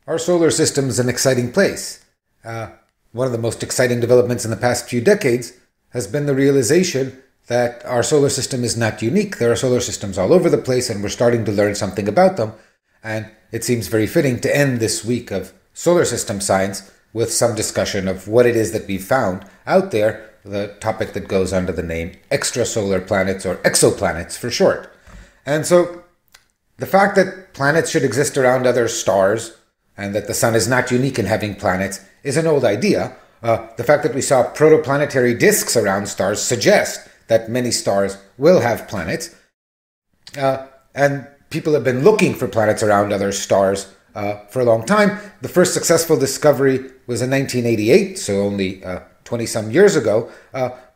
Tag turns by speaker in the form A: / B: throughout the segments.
A: Our solar system is an exciting place. One of the most exciting developments in the past few decades has been the realization that our solar system is not unique. There are solar systems all over the place, and we're starting to learn something about them. And it seems very fitting to end this week of solar system science with some discussion of what it is that we've found out there, the topic that goes under the name extrasolar planets, or exoplanets for short. And so the fact that planets should exist around other stars and that the sun is not unique in having planets is an old idea. The fact that we saw protoplanetary disks around stars suggests that many stars will have planets. And people have been looking for planets around other stars for a long time. The first successful discovery was in 1988, so only 20-some years ago.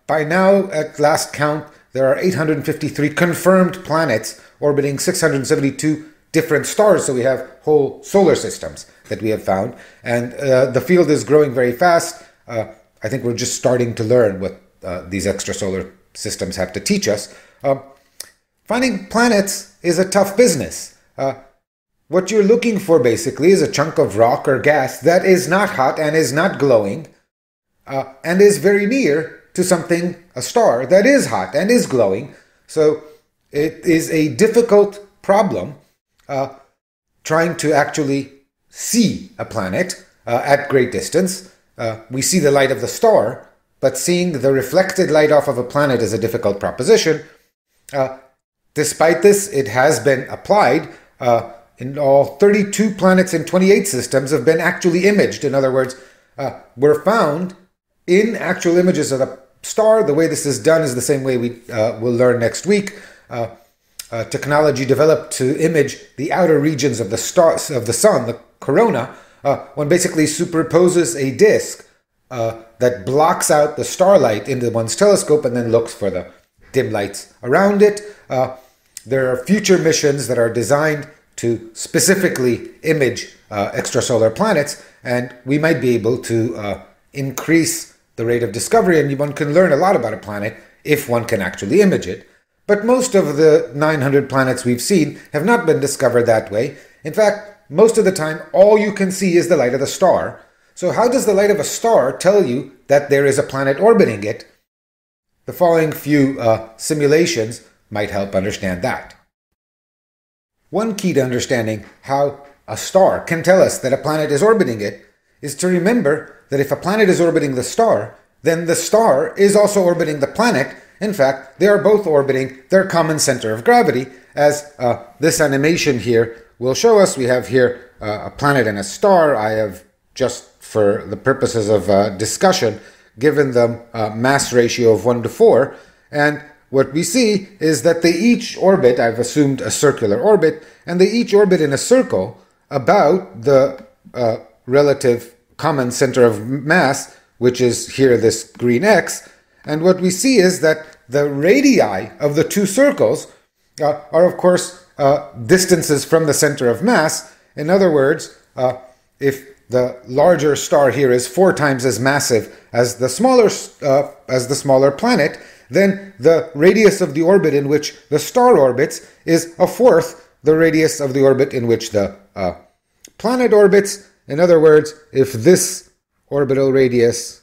A: By now, at last count, there are 853 confirmed planets orbiting 672 different stars, so we have whole solar systems that we have found. And the field is growing very fast. I think we're just starting to learn what these extrasolar systems have to teach us. Finding planets is a tough business. What you're looking for basically is a chunk of rock or gas that is not hot and is not glowing and is very near to something, a star, that is hot and is glowing. So it is a difficult problem trying to actually see a planet at great distance. We see the light of the star, but seeing the reflected light off of a planet is a difficult proposition. Despite this, it has been applied. In all, 32 planets in 28 systems have been actually imaged. In other words, were found in actual images of the star. The way this is done is the same way we will learn next week. Technology developed to image the outer regions of the stars of the sun, the corona. One basically superposes a disk that blocks out the starlight into one's telescope and then looks for the dim lights around it. There are future missions that are designed to specifically image extrasolar planets, and we might be able to increase the rate of discovery, and one can learn a lot about a planet if one can actually image it. But most of the 900 planets we've seen have not been discovered that way. In fact, most of the time, all you can see is the light of the star. So how does the light of a star tell you that there is a planet orbiting it? The following few simulations might help understand that. One key to understanding how a star can tell us that a planet is orbiting it is to remember that if a planet is orbiting the star, then the star is also orbiting the planet. In fact, they are both orbiting their common center of gravity, as this animation here will show us. We have here a planet and a star. I have, just for the purposes of discussion, given them a mass ratio of 1:4, and what we see is that they each orbit, I've assumed a circular orbit, and they each orbit in a circle about the relative common center of mass, which is here this green X. And what we see is that the radii of the two circles are, of course, distances from the center of mass. In other words, if the larger star here is 4 times as massive as the smaller planet, then the radius of the orbit in which the star orbits is 1/4 the radius of the orbit in which the planet orbits. In other words, if this orbital radius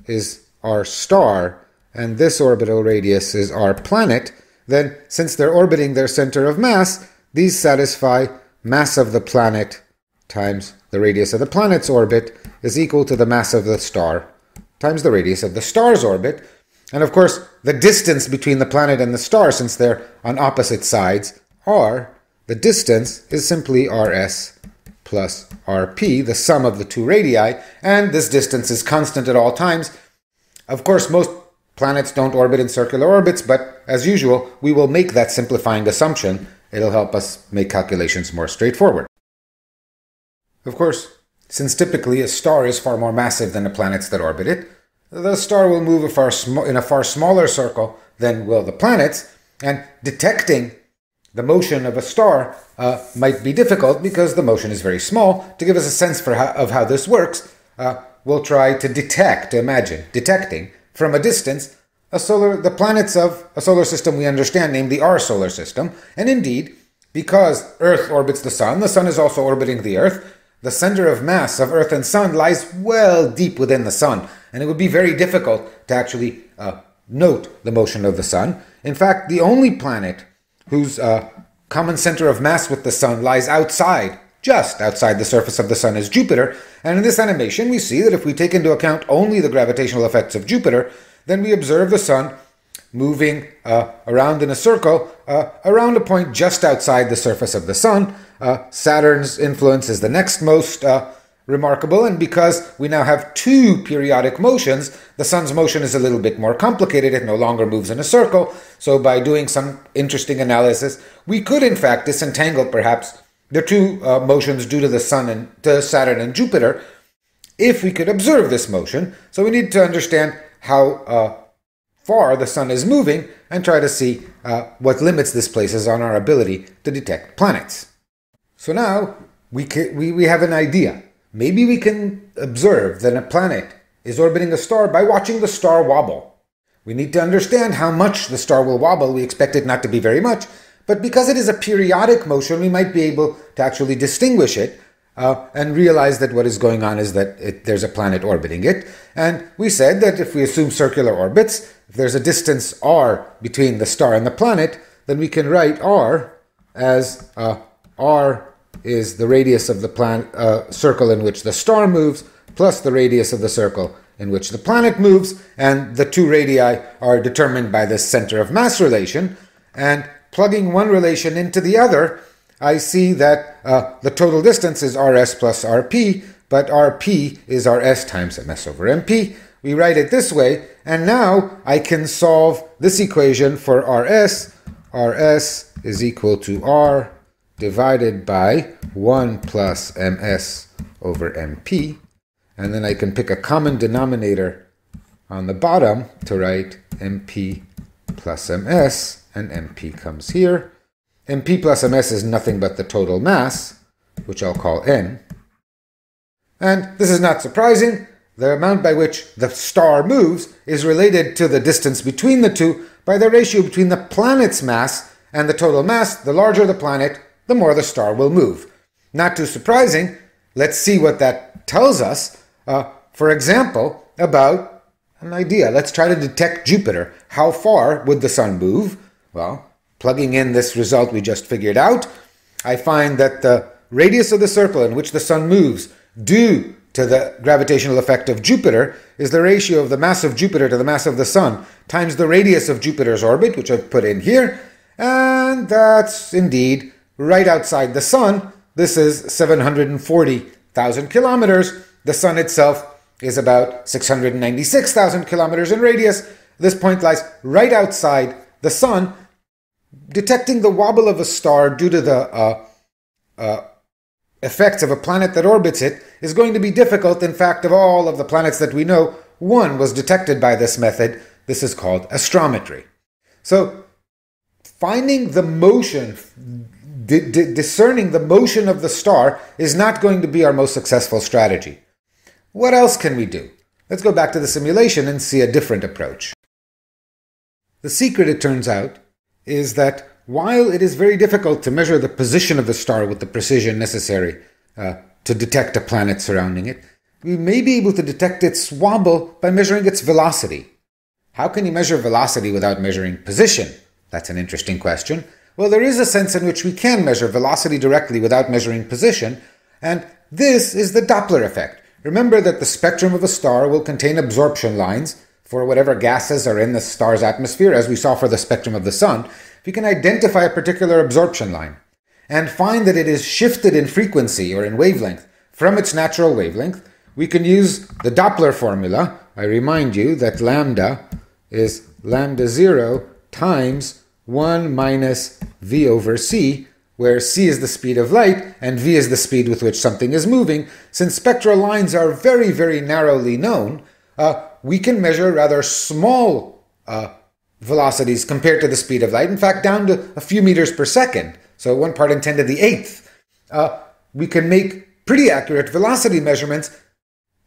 A: is our star and this orbital radius is our planet, then since they're orbiting their center of mass, these satisfy mass of the planet times the radius of the planet's orbit is equal to the mass of the star times the radius of the star's orbit. And of course, the distance between the planet and the star, since they're on opposite sides, the distance is simply rs plus rp, the sum of the two radii, and this distance is constant at all times. Of course, most planets don't orbit in circular orbits, but as usual, we will make that simplifying assumption. It'll help us make calculations more straightforward. Of course, since typically a star is far more massive than the planets that orbit it, the star will move in a far smaller circle than will the planets, and detecting the motion of a star might be difficult because the motion is very small. To give us a sense of how this works, we'll try to detecting from a distance the planets of a solar system we understand, namely our solar system. And indeed, because Earth orbits the sun is also orbiting the Earth. the center of mass of Earth and Sun lies well deep within the Sun, and it would be very difficult to actually note the motion of the Sun. In fact, the only planet whose common center of mass with the Sun lies outside, just outside the surface of the Sun, is Jupiter. And in this animation, we see that if we take into account only the gravitational effects of Jupiter, then we observe the Sun moving around in a circle around a point just outside the surface of the Sun. Saturn's influence is the next most remarkable, and because we now have two periodic motions, the Sun's motion is a little bit more complicated. It no longer moves in a circle, so by doing some interesting analysis, we could in fact disentangle perhaps the two motions due to the Sun and to Saturn and Jupiter if we could observe this motion. So we need to understand how far the Sun is moving and try to see what limits this places on our ability to detect planets. So now we have an idea. Maybe we can observe that a planet is orbiting a star by watching the star wobble. We need to understand how much the star will wobble. We expect it not to be very much, but because it is a periodic motion, we might be able to actually distinguish it and realize that what is going on is that there's a planet orbiting it. And we said that if we assume circular orbits, if there's a distance r between the star and the planet, then we can write r as r is the radius of the circle in which the star moves, plus the radius of the circle in which the planet moves, and the two radii are determined by this center of mass relation. And plugging one relation into the other, I see that the total distance is rs plus rp, but rp is rs times ms over mp. We write it this way, and now I can solve this equation for rs. Rs is equal to r divided by 1 plus ms over mp, and then I can pick a common denominator on the bottom to write mp plus ms, and mp comes here. mp plus ms is nothing but the total mass, which I'll call n. And this is not surprising. The amount by which the star moves is related to the distance between the two by the ratio between the planet's mass and the total mass. The larger the planet, the more the star will move. Not too surprising. Let's see what that tells us. For example, about an idea. Let's try to detect Jupiter. How far would the Sun move? Well, plugging in this result we just figured out, I find that the radius of the circle in which the Sun moves due to the gravitational effect of Jupiter is the ratio of the mass of Jupiter to the mass of the Sun times the radius of Jupiter's orbit, which I've put in here. And that's indeed right outside the Sun. This is 740,000 kilometers. The Sun itself is about 696,000 kilometers in radius. This point lies right outside the Sun. Detecting the wobble of a star due to the effects of a planet that orbits it is going to be difficult. In fact, of all of the planets that we know, one was detected by this method. This is called astrometry. So finding the motion, discerning the motion of the star is not going to be our most successful strategy. What else can we do? Let's go back to the simulation and see a different approach. The secret, it turns out, is that while it is very difficult to measure the position of the star with the precision necessary to detect a planet surrounding it, we may be able to detect its wobble by measuring its velocity. How can you measure velocity without measuring position? That's an interesting question. Well, there is a sense in which we can measure velocity directly without measuring position, and this is the Doppler effect. Remember that the spectrum of a star will contain absorption lines for whatever gases are in the star's atmosphere, as we saw for the spectrum of the Sun. If you can identify a particular absorption line and find that it is shifted in frequency or in wavelength from its natural wavelength, we can use the Doppler formula. I remind you that lambda is lambda 0 times 1 minus v over c, where c is the speed of light and v is the speed with which something is moving. Since spectral lines are very, very narrowly known, we can measure rather small velocities compared to the speed of light, in fact down to a few meters per second, so 1 part in 10 to the 8th. We can make pretty accurate velocity measurements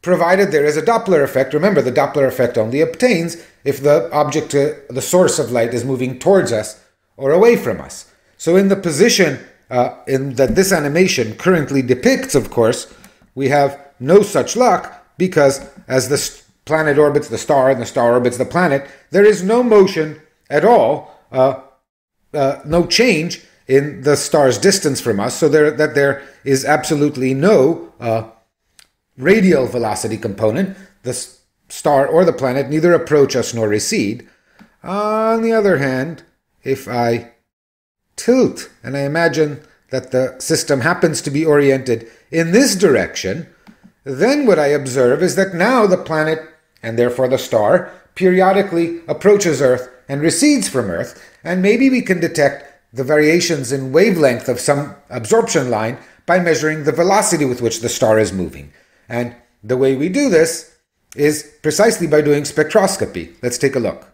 A: provided there is a Doppler effect. Remember, the Doppler effect only obtains if the object, the source of light, is moving towards us or away from us. So in the position that this animation currently depicts, of course, we have no such luck because as the planet orbits the star and the star orbits the planet, there is no motion at all, no change in the star's distance from us, so there is absolutely no radial velocity component. The star or the planet neither approach us nor recede. On the other hand, if I tilt and I imagine that the system happens to be oriented in this direction, then what I observe is that now the planet, and therefore the star, periodically approaches Earth and recedes from Earth, and maybe we can detect the variations in wavelength of some absorption line by measuring the velocity with which the star is moving. And the way we do this is precisely by doing spectroscopy. Let's take a look.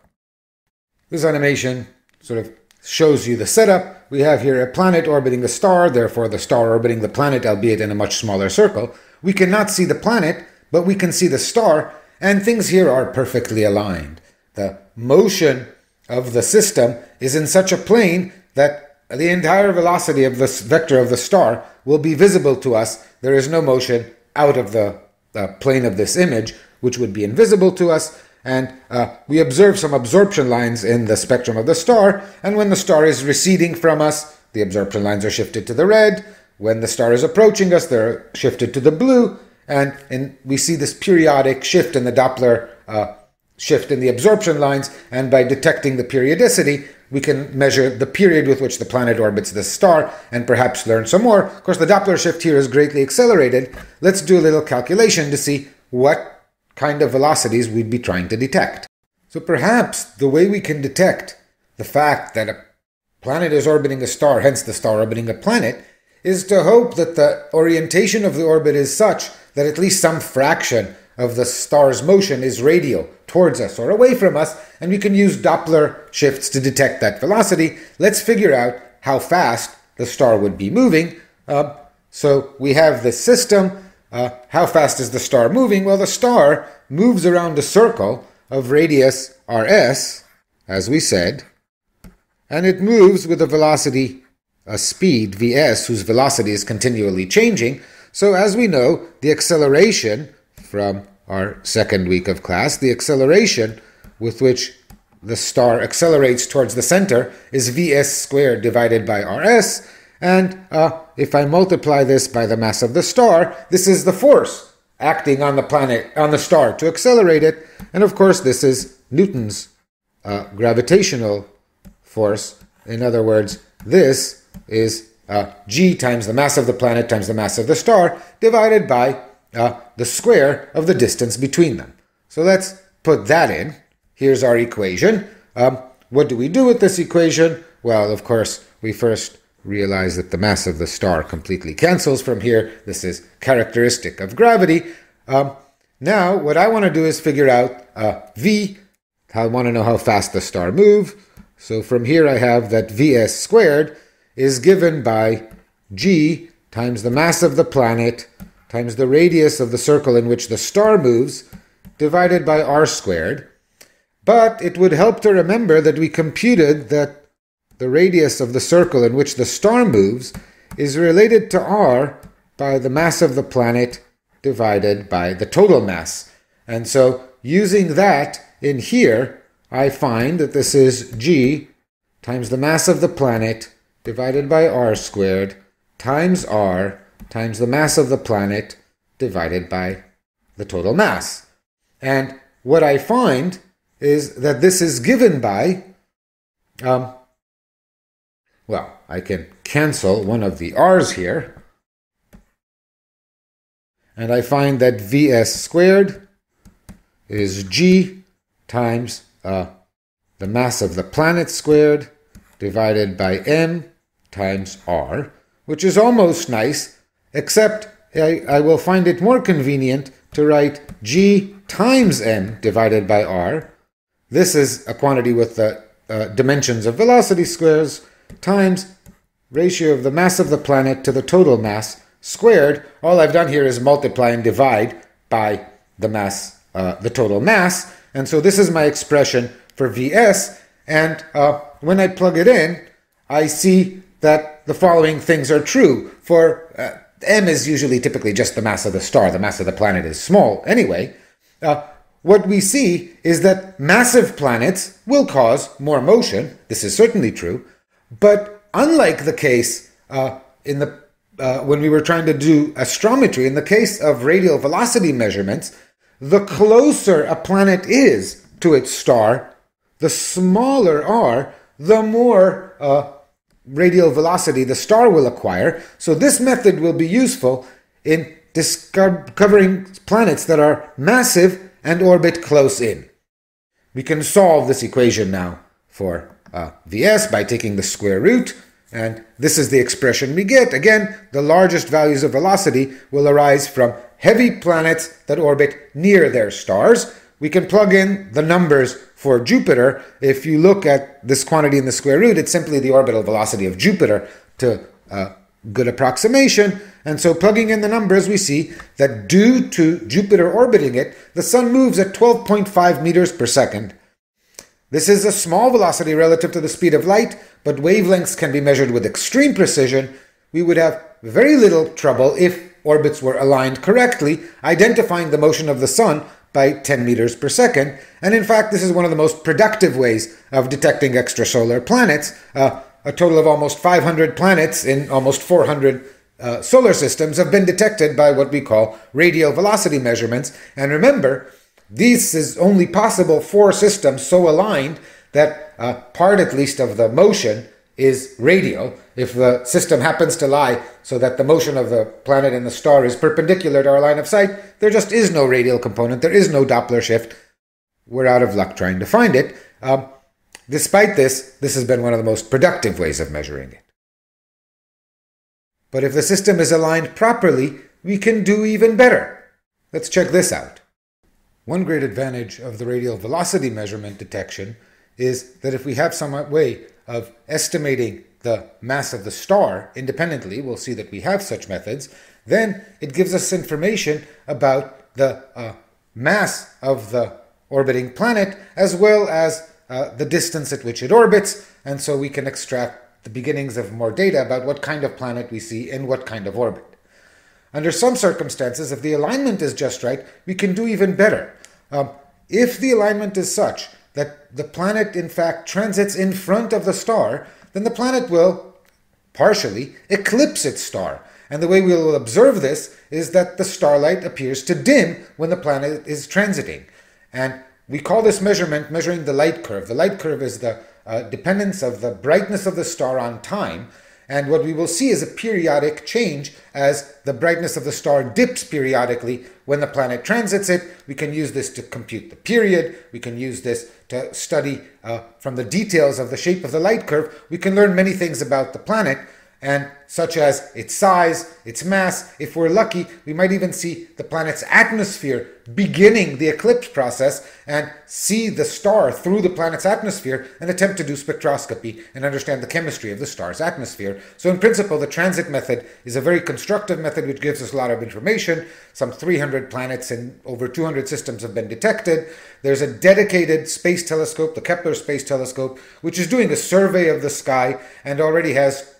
A: This animation sort of shows you the setup. We have here a planet orbiting the star, therefore the star orbiting the planet, albeit in a much smaller circle. We cannot see the planet, but we can see the star, and things here are perfectly aligned. The motion of the system is in such a plane that the entire velocity of this vector of the star will be visible to us. There is no motion out of the plane of this image, which would be invisible to us, and we observe some absorption lines in the spectrum of the star, and when the star is receding from us, the absorption lines are shifted to the red. When the star is approaching us, they're shifted to the blue, and we see this periodic shift in the Doppler shift in the absorption lines, and by detecting the periodicity, we can measure the period with which the planet orbits the star and perhaps learn some more. Of course, the Doppler shift here is greatly accelerated. Let's do a little calculation to see what kind of velocities we'd be trying to detect. So perhaps the way we can detect the fact that a planet is orbiting a star, hence the star orbiting a planet, is to hope that the orientation of the orbit is such that at least some fraction of the star's motion is radial towards us or away from us, and we can use Doppler shifts to detect that velocity. Let's figure out how fast the star would be moving. So we have this system. How fast is the star moving? Well, the star moves around a circle of radius rs, as we said, and it moves with a velocity, a speed, vs, whose velocity is continually changing. So as we know, the acceleration from our second week of class, the acceleration with which the star accelerates towards the center is vs squared divided by rs, and if I multiply this by the mass of the star, this is the force acting on the planet, on the star, to accelerate it. And of course, this is Newton's gravitational force. In other words, this is g times the mass of the planet times the mass of the star divided by the square of the distance between them. So let's put that in. Here's our equation. What do we do with this equation? Well, of course, we first realize that the mass of the star completely cancels from here. This is characteristic of gravity. Now, what I want to do is figure out v. I want to know how fast the star moves. So from here I have that vs squared is given by g times the mass of the planet times the radius of the circle in which the star moves divided by r squared. But it would help to remember that we computed that the radius of the circle in which the star moves is related to r by the mass of the planet divided by the total mass. And so using that in here, I find that this is g times the mass of the planet divided by r squared times r times the mass of the planet divided by the total mass. And what I find is that this is given by, well, I can cancel one of the r's here, and I find that vs squared is g times the mass of the planet squared divided by m times r, which is almost nice, except I will find it more convenient to write g times m divided by r. This is a quantity with the dimensions of velocity squares times ratio of the mass of the planet to the total mass squared. All I've done here is multiply and divide by the mass, the total mass. And so this is my expression for Vs. And when I plug it in, I see that the following things are true. For m is usually typically just the mass of the star. The mass of the planet is small anyway. What we see is that massive planets will cause more motion. This is certainly true. But unlike the case when we were trying to do astrometry, in the case of radial velocity measurements, the closer a planet is to its star, the smaller r, the more radial velocity the star will acquire. So this method will be useful in discovering planets that are massive and orbit close in. We can solve this equation now for Vs by taking the square root, and this is the expression we get. Again, the largest values of velocity will arise from heavy planets that orbit near their stars. We can plug in the numbers for Jupiter. If you look at this quantity in the square root, it's simply the orbital velocity of Jupiter to good approximation. And so plugging in the numbers, we see that due to Jupiter orbiting it, the Sun moves at 12.5 meters per second. This is a small velocity relative to the speed of light, but wavelengths can be measured with extreme precision. We would have very little trouble if orbits were aligned correctly, identifying the motion of the Sun by 10 meters per second. And in fact, this is one of the most productive ways of detecting extrasolar planets. A total of almost 500 planets in almost 400 solar systems have been detected by what we call radial velocity measurements. And remember, this is only possible for systems so aligned that part at least of the motion is radial. If the system happens to lie so that the motion of the planet and the star is perpendicular to our line of sight, there just is no radial component, there is no Doppler shift. We're out of luck trying to find it. Despite this has been one of the most productive ways of measuring it. But if the system is aligned properly, we can do even better. Let's check this out. One great advantage of the radial velocity measurement detection is that if we have some way of estimating the mass of the star independently, we'll see that we have such methods, then it gives us information about the mass of the orbiting planet as well as the distance at which it orbits, and so we can extract the beginnings of more data about what kind of planet we see in what kind of orbit. Under some circumstances, if the alignment is just right, we can do even better. If the alignment is such that the planet in fact transits in front of the star, then the planet will partially eclipse its star. And the way we will observe this is that the starlight appears to dim when the planet is transiting. And we call this measurement measuring the light curve. The light curve is the dependence of the brightness of the star on time. And what we will see is a periodic change as the brightness of the star dips periodically when the planet transits it. We can use this to compute the period. We can use this to study from the details of the shape of the light curve. We can learn many things about the planet, and such as its size, its mass. If we're lucky, we might even see the planet's atmosphere beginning the eclipse process and see the star through the planet's atmosphere and attempt to do spectroscopy and understand the chemistry of the star's atmosphere. So in principle, the transit method is a very constructive method which gives us a lot of information. Some 300 planets in over 200 systems have been detected. There's a dedicated space telescope, the Kepler Space Telescope, which is doing a survey of the sky and already has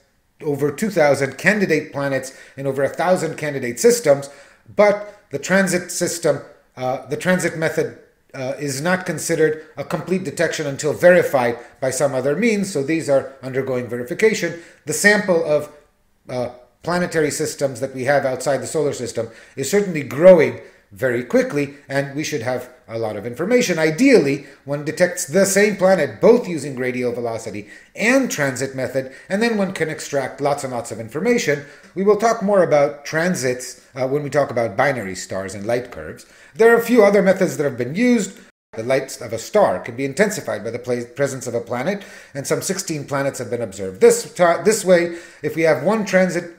A: over 2,000 candidate planets in over 1,000 candidate systems, but the transit system, the transit method is not considered a complete detection until verified by some other means, so these are undergoing verification. The sample of planetary systems that we have outside the solar system is certainly growing very quickly, and we should have a lot of information. Ideally, one detects the same planet both using radial velocity and transit method, and then one can extract lots and lots of information. We will talk more about transits when we talk about binary stars and light curves. There are a few other methods that have been used. The light of a star can be intensified by the presence of a planet, and some 16 planets have been observed this way. If we have one transiting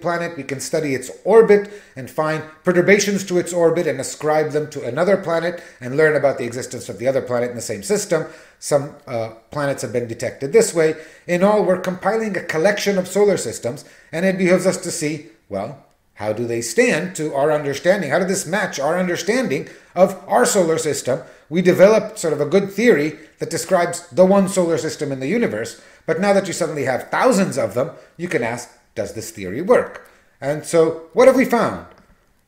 A: planet, we can study its orbit and find perturbations to its orbit and ascribe them to another planet and learn about the existence of the other planet in the same system. Some planets have been detected this way. In all, we're compiling a collection of solar systems, and it behooves us to see, well, how do they stand to our understanding? How did this match our understanding of our solar system? We developed sort of a good theory that describes the one solar system in the universe, but now that you suddenly have thousands of them, you can ask, does this theory work? And so, what have we found?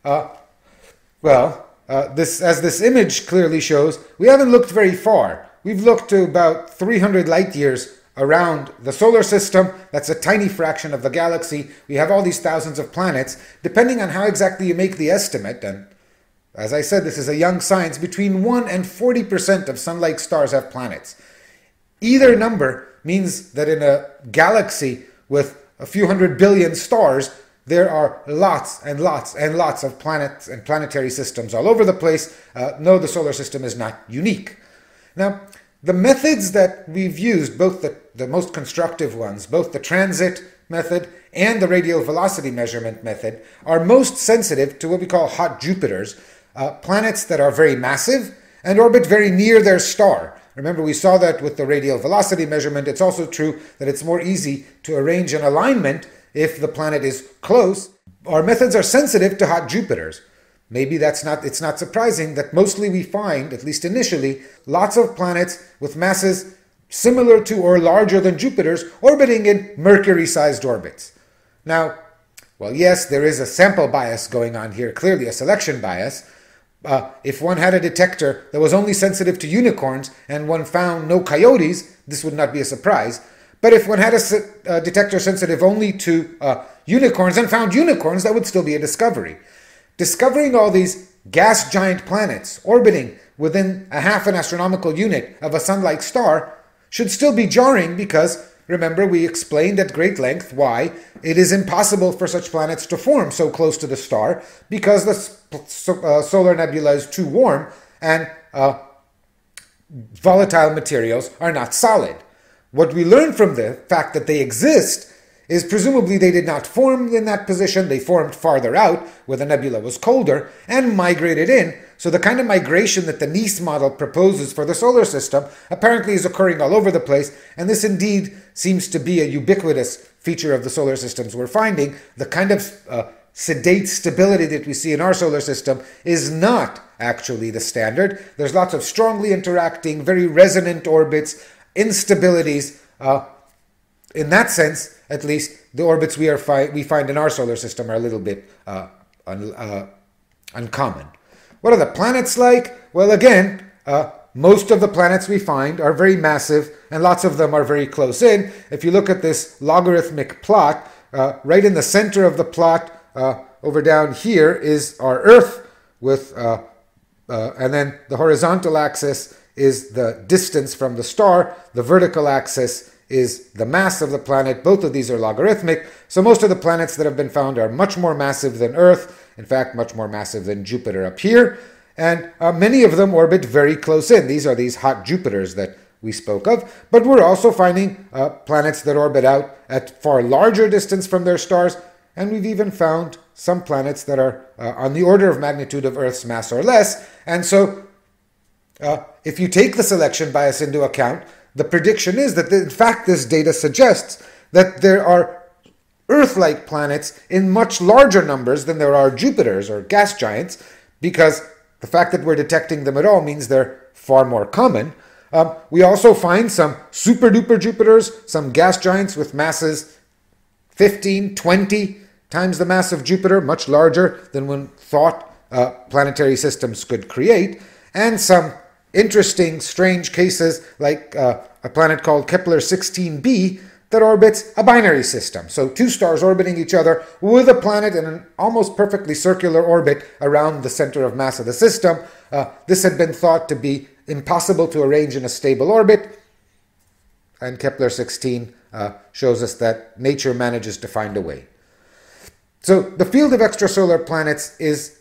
A: As this image clearly shows, we haven't looked very far. We've looked to about 300 light years around the solar system. That's a tiny fraction of the galaxy. We have all these thousands of planets. Depending on how exactly you make the estimate, and as I said, this is a young science, between 1 and 40% of sun-like stars have planets. Either number means that in a galaxy with a few hundred billion stars, there are lots and lots and lots of planets and planetary systems all over the place. No, the solar system is not unique. Now, the methods that we've used, both the most constructive ones, both the transit method and the radial velocity measurement method, are most sensitive to what we call hot Jupiters, planets that are very massive and orbit very near their star. Remember, we saw that with the radial velocity measurement. It's also true that it's more easy to arrange an alignment if the planet is close. Our methods are sensitive to hot Jupiters. Maybe it's not surprising that mostly we find, at least initially, lots of planets with masses similar to or larger than Jupiter's orbiting in Mercury-sized orbits. Now, well, yes, there is a sample bias going on here, clearly a selection bias. If one had a detector that was only sensitive to unicorns and one found no coyotes, this would not be a surprise. But if one had a detector sensitive only to unicorns and found unicorns, that would still be a discovery. Discovering all these gas giant planets orbiting within a half an astronomical unit of a sun-like star should still be jarring because, remember, we explained at great length why it is impossible for such planets to form so close to the star because the solar nebula is too warm and volatile materials are not solid. What we learn from the fact that they exist is presumably they did not form in that position. They formed farther out where the nebula was colder and migrated in. So the kind of migration that the NEAS model proposes for the solar system apparently is occurring all over the place. And this indeed seems to be a ubiquitous feature of the solar systems we're finding. The kind of sedate stability that we see in our solar system is not actually the standard. There's lots of strongly interacting, very resonant orbits, instabilities. In that sense, at least, the orbits we find in our solar system are a little bit uncommon. What are the planets like? Well, again, most of the planets we find are very massive, and lots of them are very close in. If you look at this logarithmic plot, right in the center of the plot, over down here, is our Earth, and then the horizontal axis is the distance from the star. The vertical axis is the mass of the planet. Both of these are logarithmic. So most of the planets that have been found are much more massive than Earth. In fact, much more massive than Jupiter up here. And many of them orbit very close in. These are these hot Jupiters that we spoke of. But we're also finding planets that orbit out at far larger distance from their stars. And we've even found some planets that are on the order of magnitude of Earth's mass or less. And so if you take the selection bias into account, the prediction is that, in fact, this data suggests that there are Earth-like planets in much larger numbers than there are Jupiters or gas giants, because the fact that we're detecting them at all means they're far more common. We also find some super-duper Jupiters, some gas giants with masses 15, 20 times the mass of Jupiter, much larger than one thought planetary systems could create, and some interesting, strange cases like a planet called Kepler-16b that orbits a binary system. So two stars orbiting each other with a planet in an almost perfectly circular orbit around the center of mass of the system. This had been thought to be impossible to arrange in a stable orbit, and Kepler-16 shows us that nature manages to find a way. So the field of extrasolar planets is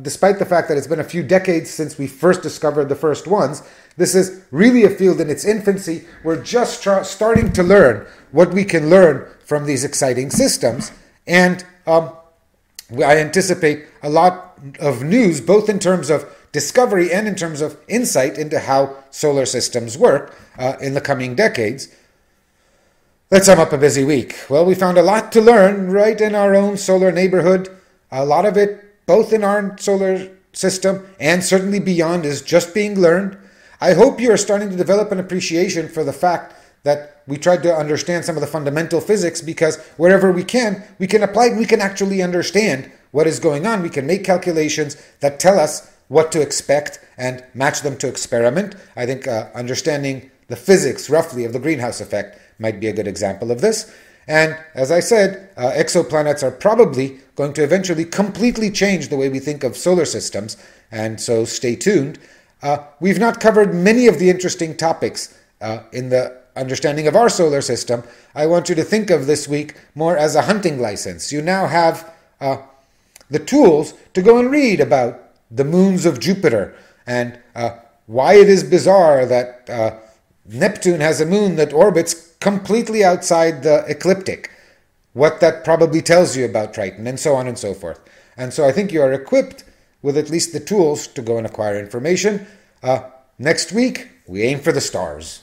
A: despite the fact that it's been a few decades since we first discovered the first ones, this is really a field in its infancy. We're just starting to learn what we can learn from these exciting systems. And I anticipate a lot of news, both in terms of discovery and in terms of insight into how solar systems work in the coming decades. Let's sum up a busy week. Well, we found a lot to learn right in our own solar neighborhood. A lot of it both in our solar system and certainly beyond is just being learned. I hope you are starting to develop an appreciation for the fact that we tried to understand some of the fundamental physics, because wherever we can apply it, we can actually understand what is going on. We can make calculations that tell us what to expect and match them to experiment. I think understanding the physics roughly of the greenhouse effect might be a good example of this. And as I said, exoplanets are probably going to eventually completely change the way we think of solar systems, and so stay tuned. We've not covered many of the interesting topics in the understanding of our solar system. I want you to think of this week more as a hunting license. You now have the tools to go and read about the moons of Jupiter and why it is bizarre that Neptune has a moon that orbits completely outside the ecliptic, what that probably tells you about Triton, and so on and so forth. And so I think you are equipped with at least the tools to go and acquire information. Next week, we aim for the stars.